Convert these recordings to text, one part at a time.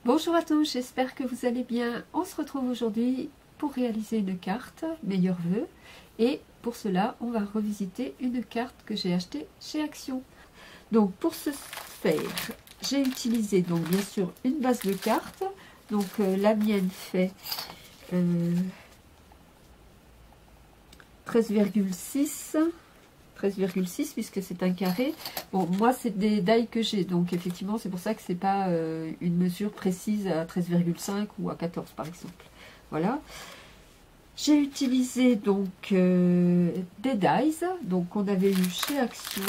Bonjour à tous, j'espère que vous allez bien. On se retrouve aujourd'hui pour réaliser une carte, meilleurs vœux. Et pour cela, on va revisiter une carte que j'ai achetée chez Action. Donc pour ce faire, j'ai utilisé donc bien sûr une base de cartes. Donc la mienne fait 13,6 puisque c'est un carré. Bon, moi c'est des die que j'ai, donc effectivement c'est pour ça que c'est pas une mesure précise à 13,5 ou à 14 par exemple. Voilà. J'ai utilisé donc des dies, donc on avait eu chez Action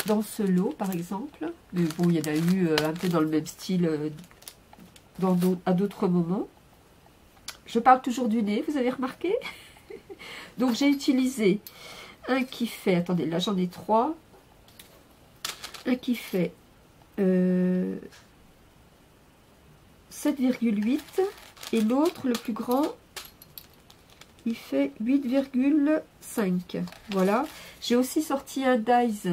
dans ce lot par exemple. Mais bon, il y en a eu un peu dans le même style à d'autres moments. Je parle toujours du nez, vous avez remarqué? Donc j'ai utilisé un qui fait, attendez, là j'en ai 3. Un qui fait 7,8 et l'autre, le plus grand, il fait 8,5. Voilà. J'ai aussi sorti un dies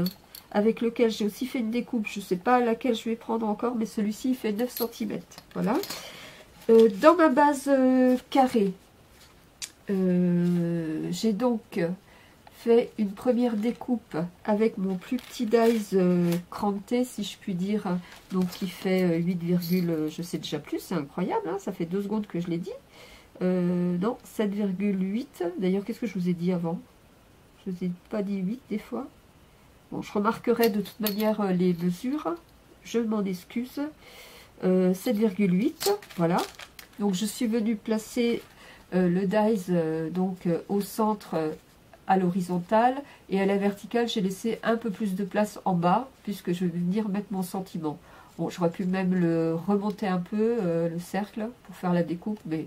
avec lequel j'ai aussi fait une découpe. Je ne sais pas laquelle je vais prendre encore, mais celui-ci il fait 9 cm. Voilà. Dans ma base carrée, j'ai donc fait une première découpe avec mon plus petit dies cranté, si je puis dire, donc qui fait 8, je sais déjà plus, c'est incroyable, hein, ça fait 2 secondes que je l'ai dit. Non, 7,8. D'ailleurs, qu'est-ce que je vous ai dit avant? Je vous ai pas dit 8 des fois. Bon, je remarquerai de toute manière les mesures, je m'en excuse. 7,8, voilà. Donc je suis venue placer le dies au centre à l'horizontale, et à la verticale j'ai laissé un peu plus de place en bas puisque je vais venir mettre mon sentiment. Bon, j'aurais pu même le remonter un peu le cercle pour faire la découpe, mais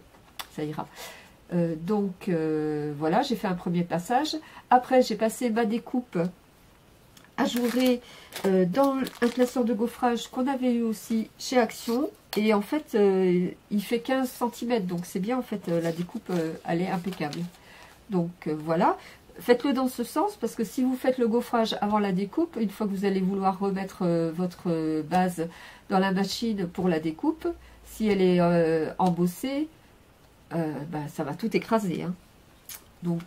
ça ira. Voilà, j'ai fait un premier passage. Après j'ai passé ma découpe ajourée dans un classeur de gaufrage qu'on avait eu aussi chez Action, et en fait il fait 15 cm, donc c'est bien, en fait la découpe elle est impeccable. Donc voilà, faites-le dans ce sens, parce que si vous faites le gaufrage avant la découpe, une fois que vous allez vouloir remettre votre base dans la machine pour la découpe, si elle est embossée, ça va tout écraser, hein. Donc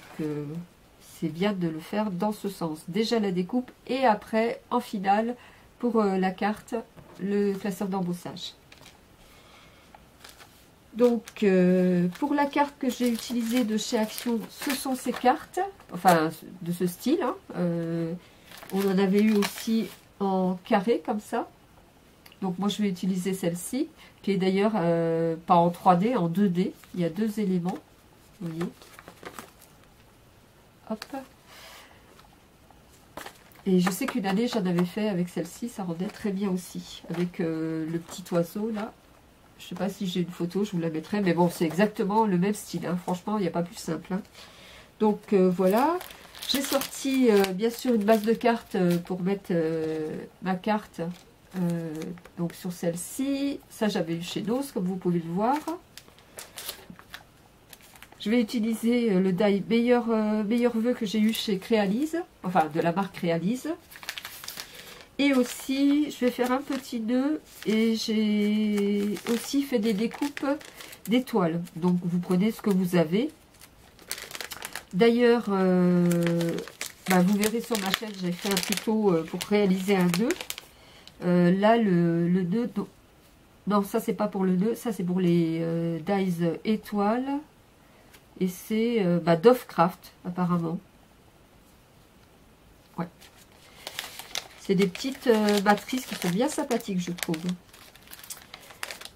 c'est bien de le faire dans ce sens, déjà la découpe et après en finale pour la carte, le classeur d'embossage. Donc pour la carte que j'ai utilisée de chez Action, ce sont ces cartes, enfin de ce style, hein. On en avait eu aussi en carré comme ça. Donc moi je vais utiliser celle-ci, qui est d'ailleurs pas en 3D, en 2D. Il y a 2 éléments, vous voyez. Hop. Et je sais qu'une année j'en avais fait avec celle-ci, ça rendait très bien aussi, avec le petit oiseau là. Je ne sais pas si j'ai une photo, je vous la mettrai, mais bon, c'est exactement le même style, hein. Franchement, il n'y a pas plus simple, hein. Donc voilà, j'ai sorti bien sûr une base de cartes pour mettre ma carte donc sur celle-ci. Ça, j'avais eu chez Nose, comme vous pouvez le voir. Je vais utiliser le die meilleur vœu que j'ai eu chez Créalise, enfin de la marque Créalise. Et aussi, je vais faire un petit nœud, et j'ai aussi fait des découpes d'étoiles. Donc, vous prenez ce que vous avez. D'ailleurs, vous verrez sur ma chaîne, j'ai fait un tuto pour réaliser un nœud. Là, le nœud... Non, ça, c'est pas pour le nœud, ça, c'est pour les dies étoiles. Et c'est Dovecraft, apparemment. Ouais. C'est des petites matrices qui sont bien sympathiques, je trouve.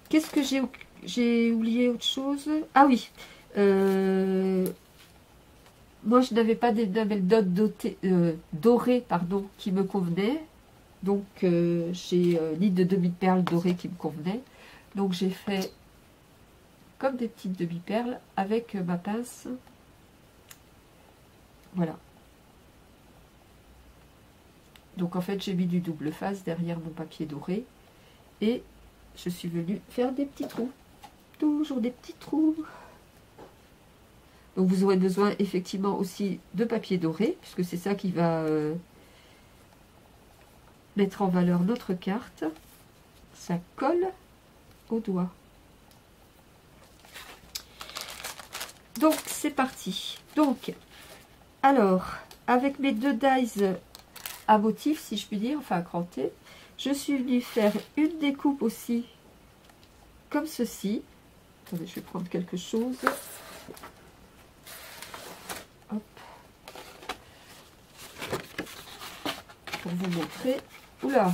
Qu'est-ce que j'ai oublié autre chose? Ah oui. Moi, je n'avais pas des labels dorés qui me convenaient. Donc, j'ai ni de demi-perles dorées qui me convenaient. Donc, j'ai fait comme des petites demi-perles avec ma pince. Voilà. Donc en fait j'ai mis du double face derrière mon papier doré, et je suis venue faire des petits trous, toujours des petits trous. Donc vous aurez besoin effectivement aussi de papier doré, puisque c'est ça qui va mettre en valeur notre carte. Ça colle au doigt. Donc c'est parti. Donc, alors, avec mes 2 dies à motif, si je puis dire, enfin à cranter, je suis venue faire une découpe aussi, comme ceci. Attendez, je vais prendre quelque chose. Hop. Pour vous montrer. Oula!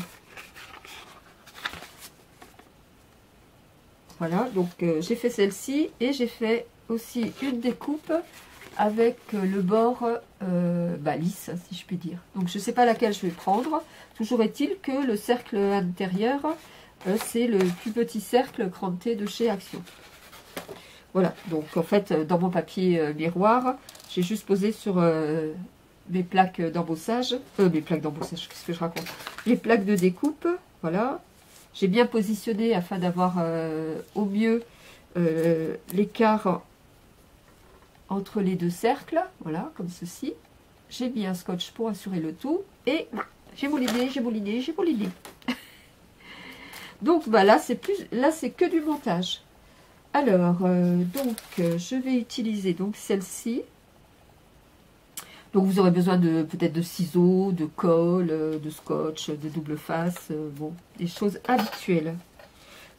Voilà, donc j'ai fait celle-ci et j'ai fait aussi une découpe avec le bord lisse, si je puis dire. Donc je ne sais pas laquelle je vais prendre. Toujours est-il que le cercle intérieur, c'est le plus petit cercle cranté de chez Action. Voilà, donc en fait, dans mon papier miroir, j'ai juste posé sur mes plaques d'embossage. Qu'est-ce que je raconte? Les plaques de découpe, voilà. J'ai bien positionné afin d'avoir au mieux l'écart entre les 2 cercles, voilà, comme ceci. J'ai mis un scotch pour assurer le tout, et j'ai mouliné. Donc bah, là, c'est que du montage. Alors, je vais utiliser donc celle-ci. Donc vous aurez besoin peut-être de ciseaux, de colle, de scotch, de double face, bon, des choses habituelles.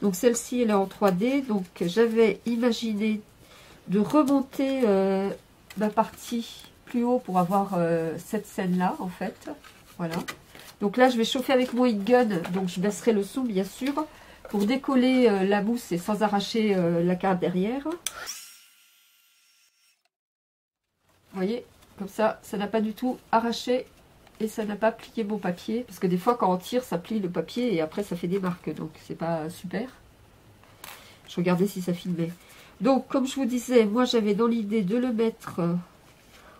Donc celle-ci, elle est en 3D, donc j'avais imaginé de remonter ma partie plus haut pour avoir cette scène-là, en fait. Voilà. Donc là, je vais chauffer avec mon heat gun, donc je baisserai le son, bien sûr, pour décoller la mousse et sans arracher la carte derrière. Vous voyez, comme ça n'a pas du tout arraché et ça n'a pas plié mon papier. Parce que des fois, quand on tire, ça plie le papier et après, ça fait des marques. Donc, c'est pas super. Je regardais si ça filmait. Donc, comme je vous disais, moi, j'avais dans l'idée de le mettre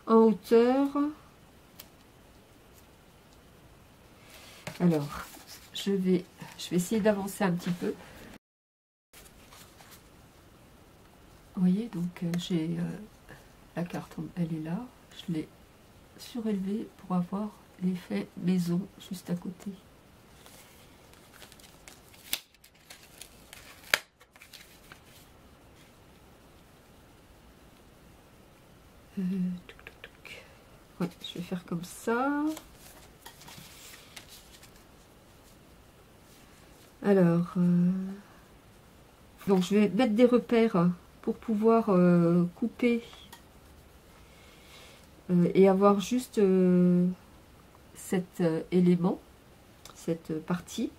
en hauteur. Alors, je vais essayer d'avancer un petit peu. Vous voyez, donc, j'ai la carte, elle est là. Je l'ai surélevée pour avoir l'effet maison juste à côté. Ouais, je vais faire comme ça. Alors, donc je vais mettre des repères pour pouvoir couper et avoir juste cet élément, cette partie.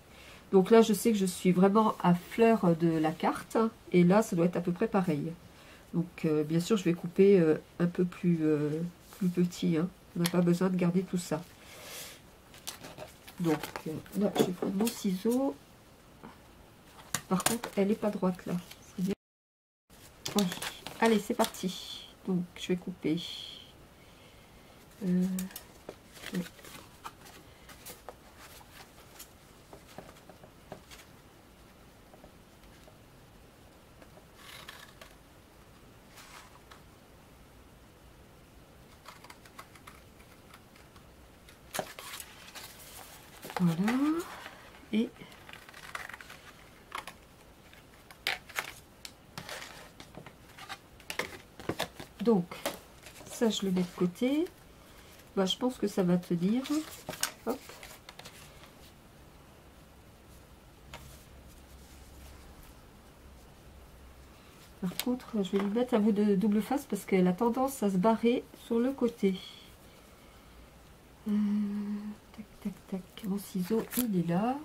Donc là, je sais que je suis vraiment à fleur de la carte. Et là, ça doit être à peu près pareil. Donc, bien sûr, je vais couper un peu plus petit. Hein. On n'a pas besoin de garder tout ça. Donc, là, je vais prendre mon ciseau. Par contre, elle n'est pas droite, là. Oui. Allez, c'est parti. Donc, je vais couper. Oui. Voilà. Et donc, ça, je le mets de côté. Bah, je pense que ça va tenir. Hop. Par contre, je vais lui mettre un bout de double face parce qu'elle a tendance à se barrer sur le côté. Tac, tac, tac. Mon ciseau, il est là.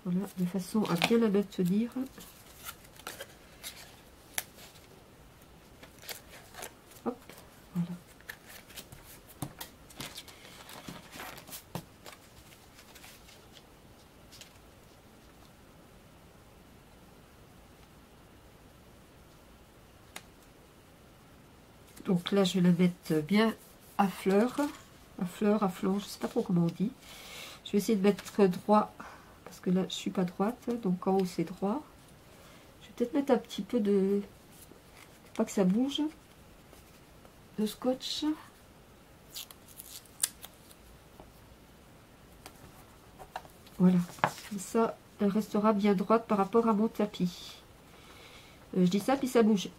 Voilà, de façon à bien la maintenir. Hop, voilà. Donc là, je vais la mettre bien à fleur, à flanc, je ne sais pas trop comment on dit. Je vais essayer de mettre droit, parce que là, je suis pas droite, donc en haut, c'est droit. Je vais peut-être mettre un petit peu de, pas que ça bouge, de scotch. Voilà, comme ça, elle restera bien droite par rapport à mon tapis. Je dis ça, puis ça bouge.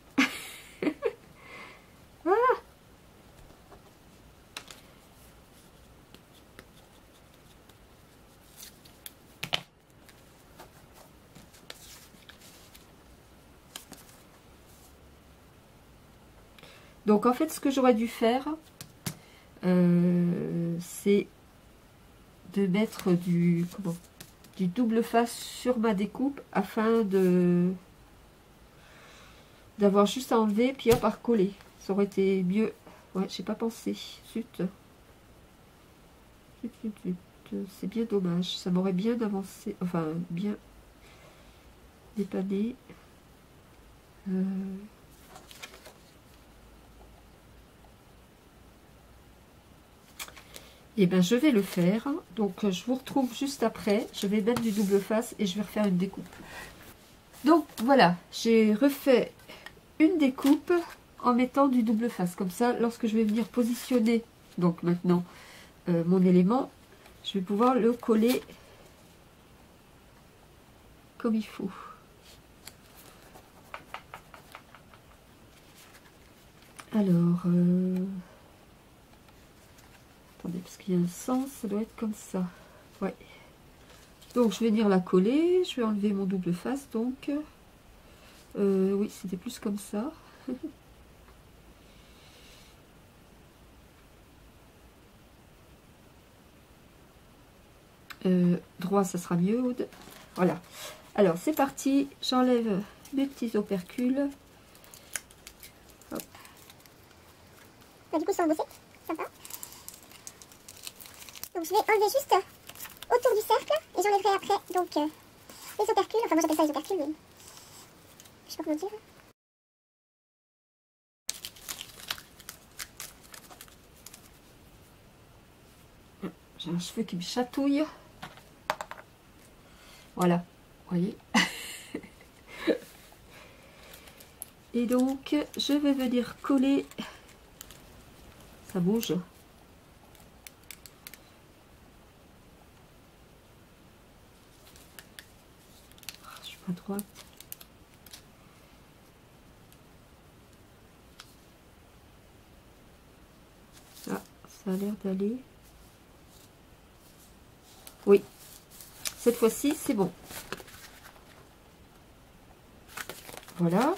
Ah. Donc en fait, ce que j'aurais dû faire, c'est de mettre du double face sur ma découpe afin d'avoir juste à enlever puis hop à recoller. Ça aurait été mieux. Ouais, j'ai pas pensé. Zut. C'est bien dommage. Ça m'aurait bien avancé, enfin bien dépanné. Et bien je vais le faire. Donc je vous retrouve juste après. Je vais mettre du double face et je vais refaire une découpe. Donc voilà, j'ai refait une découpe en mettant du double face. Comme ça, lorsque je vais venir positionner, donc maintenant, mon élément, je vais pouvoir le coller comme il faut. Alors, attendez, parce qu'il y a un sens, ça doit être comme ça. Ouais. Donc, je vais venir la coller, je vais enlever mon double face, donc. Oui, c'était plus comme ça. Droit, ça sera mieux. Voilà. Alors, c'est parti. J'enlève mes petits opercules. Hop. Bah, du coup, ils sont embossés. Ça va. Donc, je vais enlever juste autour du cercle. Et j'enlèverai après, donc, les opercules. Enfin, moi, j'appelle ça les opercules, mais je sais pas comment dire. J'ai un cheveu qui me chatouille. Voilà, vous voyez. Et donc, je vais venir coller. Ça bouge. Je suis pas droite. Ah, ça a l'air d'aller. Oui, cette fois-ci, c'est bon. Voilà.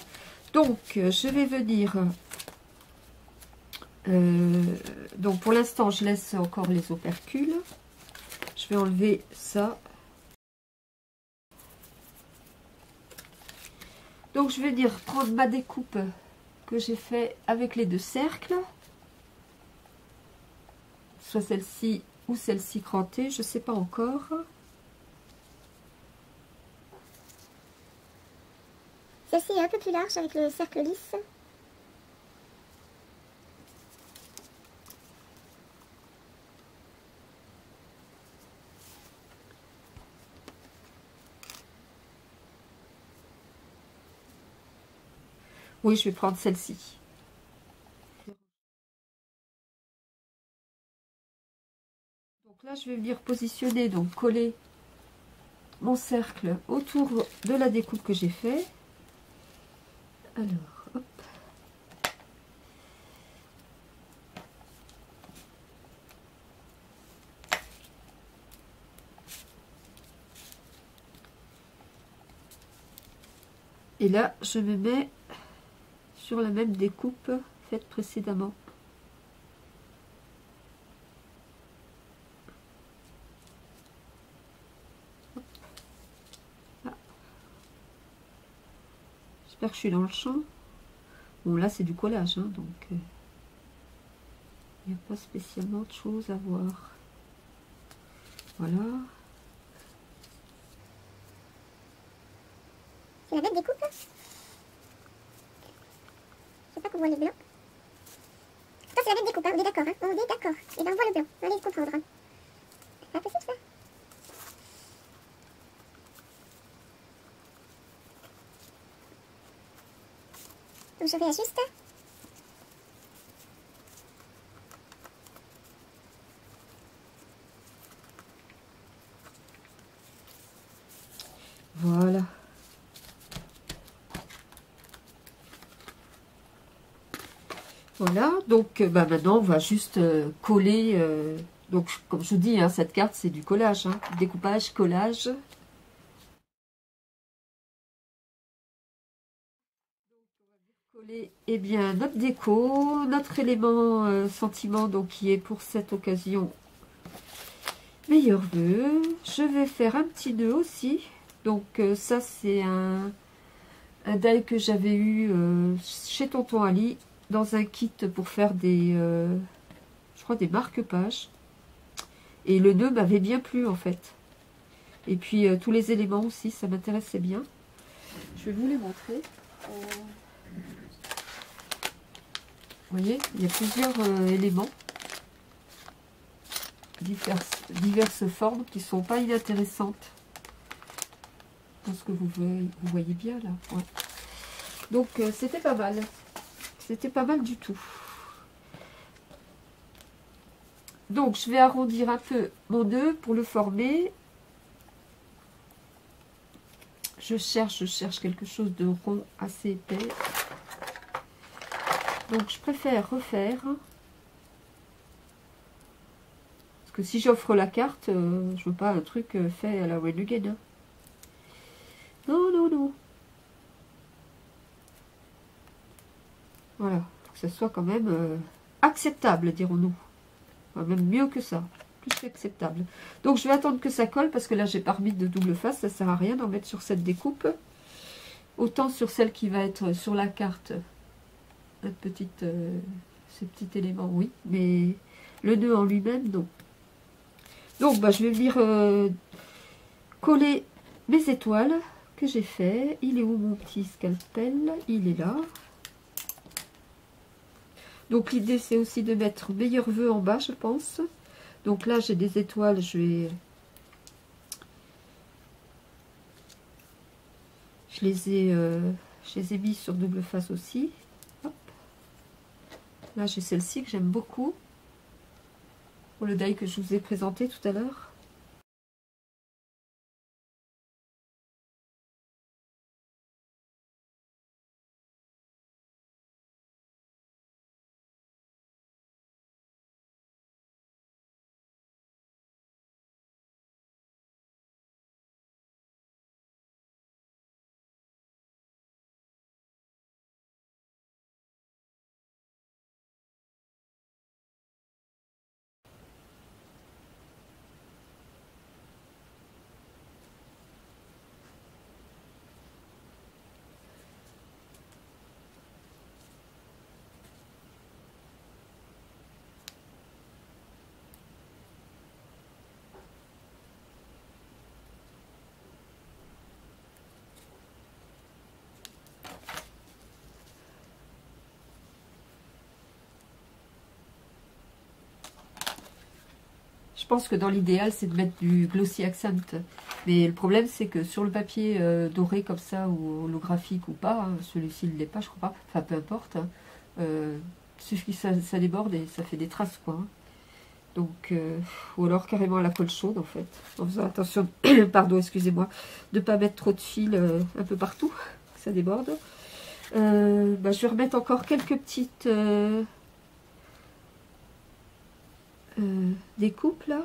Donc, je vais venir... donc, pour l'instant, je laisse encore les opercules. Je vais enlever ça. Donc, je vais venir prendre ma découpe que j'ai fait avec les deux cercles. Soit celle-ci ou celle-ci crantée, je ne sais pas encore. Celle-ci est un peu plus large avec le cercle lisse. Oui, je vais prendre celle-ci. Donc là, je vais venir positionner, donc coller mon cercle autour de la découpe que j'ai fait. Alors, hop. Et là, je me mets sur la même découpe faite précédemment. Ah. J'espère que je suis dans le champ. Bon, là, c'est du collage, hein, donc il n'y a pas spécialement de choses à voir. Voilà. C'est la même découpe. Je sais pas qu'on voit les blancs. Toi, c'est la même découpe, hein, on est d'accord. Hein, on est d'accord. Et ben, on voit le blanc. Allez le comprendre. C'est pas possible, ça. Donc, je réajuste. Voilà, donc bah, maintenant on va juste coller. Donc comme je vous dis, hein, cette carte c'est du collage, hein, découpage, collage. Coller, eh bien, notre déco, notre élément sentiment, donc qui est pour cette occasion meilleurs vœux. Je vais faire un petit nœud aussi. Donc ça c'est un die que j'avais eu chez Tonton Ali dans un kit pour faire des, je crois des marque-pages. Et le nœud m'avait bien plu en fait. Et puis tous les éléments aussi, ça m'intéressait bien. Je vais vous les montrer. Vous voyez, il y a plusieurs éléments. Diverses formes qui sont pas inintéressantes. Je pense que vous voyez bien là. Ouais. Donc c'était pas mal. C'était pas mal du tout. Donc je vais arrondir un peu mon nœud pour le former. Je cherche quelque chose de rond assez épais. Donc je préfère refaire. Parce que si j'offre la carte, je veux pas un truc fait à la Wenugen. Hein. Non, non, non. Voilà, faut que ça soit quand même acceptable, dirons-nous. Enfin, même mieux que ça, plus qu'acceptable. Donc je vais attendre que ça colle, parce que là j'ai pas remis de double face, ça sert à rien d'en mettre sur cette découpe. Autant sur celle qui va être sur la carte, ces petits éléments, oui, mais le nœud en lui-même, non. Donc bah, je vais venir coller mes étoiles que j'ai fait. Il est où mon petit scalpel? Il est là. Donc l'idée c'est aussi de mettre meilleurs vœux en bas, je pense. Donc là j'ai des étoiles, je les ai mis sur double face aussi. Hop. Là j'ai celle-ci que j'aime beaucoup. Pour le die que je vous ai présenté tout à l'heure. Je pense que dans l'idéal, c'est de mettre du glossy accent. Mais le problème, c'est que sur le papier doré comme ça, ou holographique ou pas, hein, celui-ci ne l'est pas, je crois pas, enfin peu importe, hein, il suffit que ça déborde et ça fait des traces, quoi. Hein. Donc, ou alors carrément à la colle chaude, en fait. En faisant attention, pardon, excusez-moi, de ne pas mettre trop de fils un peu partout, que ça déborde. Bah, je vais remettre encore quelques petites... découpe là.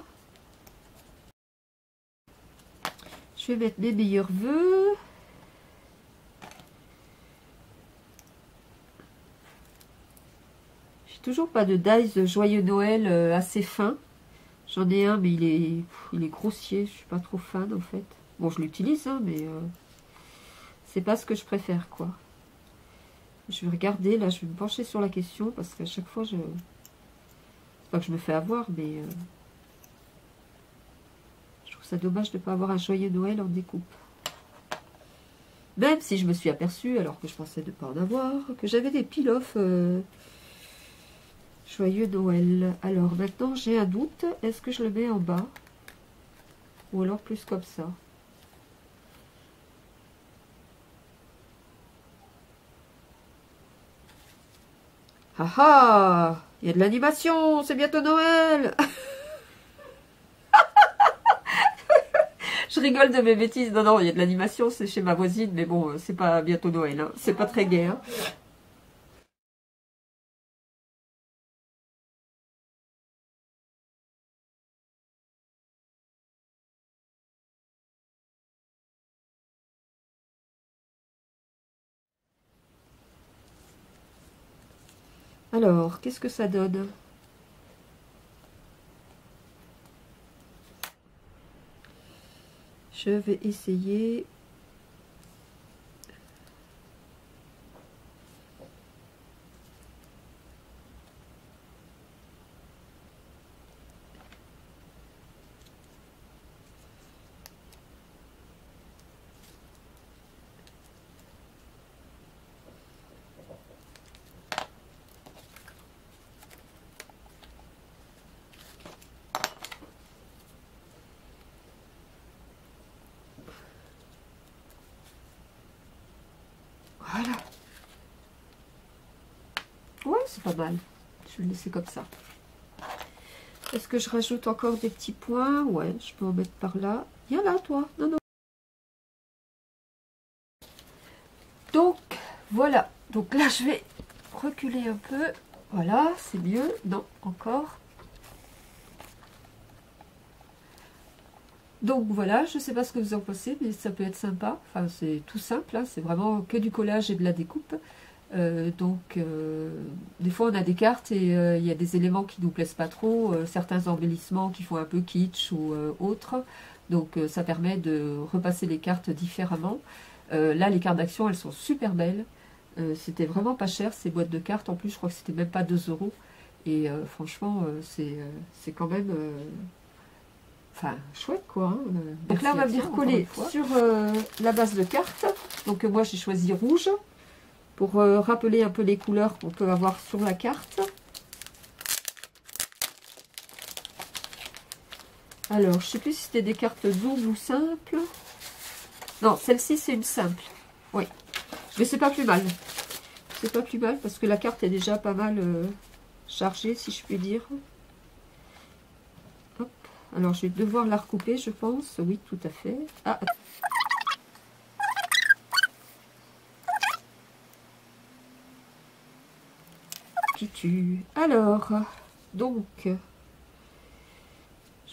Je vais mettre mes meilleurs vœux. J'ai toujours pas de dies joyeux Noël assez fin. J'en ai un mais il est grossier, je suis pas trop fan en fait. Bon, je l'utilise hein, mais c'est pas ce que je préfère quoi. Je vais regarder là, je vais me pencher sur la question parce qu'à chaque fois c'est pas que je me fais avoir, mais je trouve ça dommage de ne pas avoir un joyeux Noël en découpe. Même si je me suis aperçue, alors que je pensais ne pas en avoir, que j'avais des peel-off joyeux Noël. Alors maintenant j'ai un doute, est-ce que je le mets en bas? Ou alors plus comme ça? Ah ah! Il y a de l'animation, c'est bientôt Noël. Je rigole de mes bêtises. Non, non, il y a de l'animation, c'est chez ma voisine, mais bon, c'est pas bientôt Noël. Hein. C'est pas très gai. Hein. Alors, qu'est-ce que ça donne? Je vais essayer. Voilà. Ouais, c'est pas mal. Je vais le laisser comme ça. Est-ce que je rajoute encore des petits points? Ouais, je peux en mettre par là. Viens là, toi. Non, non. Donc, voilà. Donc là, je vais reculer un peu. Voilà, c'est mieux. Non, encore. Donc voilà, je ne sais pas ce que vous en pensez, mais ça peut être sympa. Enfin, c'est tout simple, hein, c'est vraiment que du collage et de la découpe. Des fois on a des cartes et il y a des éléments qui nous plaisent pas trop, certains embellissements qui font un peu kitsch ou autres. Donc ça permet de repasser les cartes différemment. Là, les cartes d'action, elles sont super belles. C'était vraiment pas cher ces boîtes de cartes. En plus, je crois que c'était même pas 2 €. Et franchement, c'est quand même... Enfin, chouette quoi. Hein. Donc là, on va venir coller sur la base de carte. Donc moi, j'ai choisi rouge pour rappeler un peu les couleurs qu'on peut avoir sur la carte. Alors, je ne sais plus si c'était des cartes doubles ou simples. Non, celle-ci, c'est une simple. Oui. Mais c'est pas plus mal. C'est pas plus mal parce que la carte est déjà pas mal chargée, si je puis dire. Alors, je vais devoir la recouper, je pense. Oui, tout à fait. Ah. Qui tue. Alors, donc, je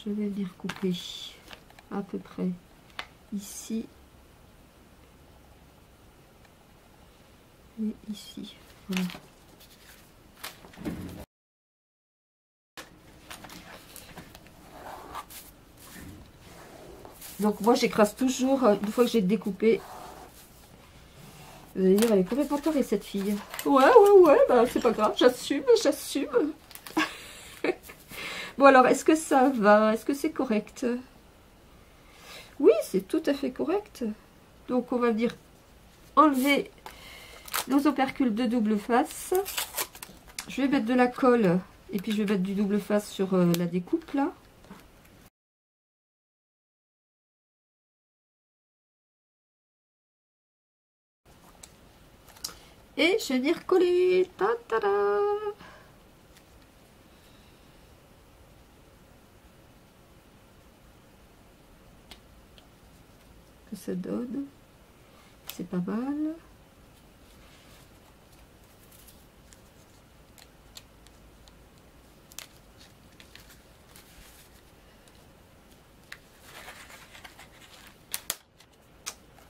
vais venir couper à peu près ici. Et ici. Voilà. Donc moi j'écrase toujours, une fois que j'ai découpé. Vous allez dire, elle est complètement tarée cette fille. Ouais, bah c'est pas grave, j'assume. Bon alors, est-ce que ça va? Est-ce que c'est correct? Oui, c'est tout à fait correct. Donc on va venir enlever nos opercules de double face. Je vais mettre de la colle et puis je vais mettre du double face sur la découpe là. Et je vais venir coller. Ta-ta-da. Que ça donne. C'est pas mal.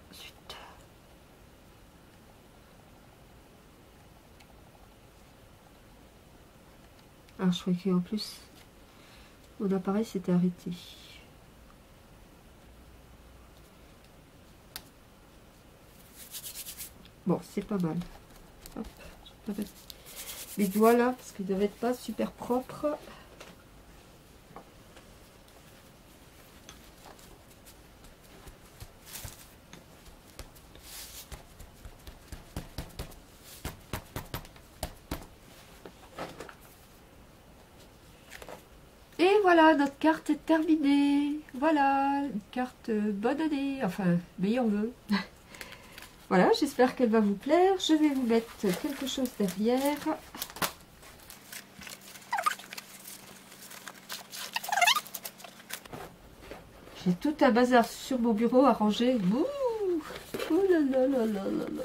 Ensuite. Ah, je croyais qu'en plus, mon appareil s'était arrêté. Bon, c'est pas mal. Hop, je vais mettre mes doigts là, parce qu'ils ne doivent être pas super propres. Et voilà, notre carte est terminée. Voilà, une carte bonne année, enfin, meilleurs vœux. Voilà, j'espère qu'elle va vous plaire. Je vais vous mettre quelque chose derrière. J'ai tout un bazar sur mon bureau à ranger. Ouh, ouh là là là là là là.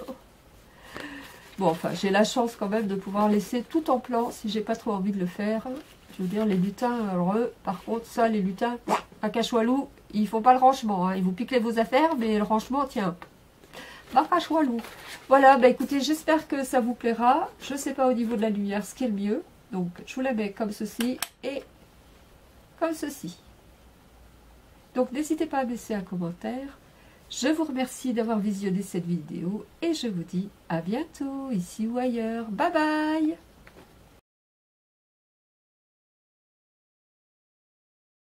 Bon, enfin, j'ai la chance quand même de pouvoir laisser tout en plan si j'ai pas trop envie de le faire. Je veux dire, les lutins, alors eux, par contre, ça, les lutins, à Cachoualou, ils font pas le rangement. Hein. Ils vous piquent vos affaires, mais le rangement, tiens. Marquage walou. Voilà, bah écoutez, j'espère que ça vous plaira. Je ne sais pas au niveau de la lumière ce qui est le mieux. Donc, je vous la mets comme ceci et comme ceci. Donc, n'hésitez pas à laisser un commentaire. Je vous remercie d'avoir visionné cette vidéo et je vous dis à bientôt, ici ou ailleurs. Bye bye!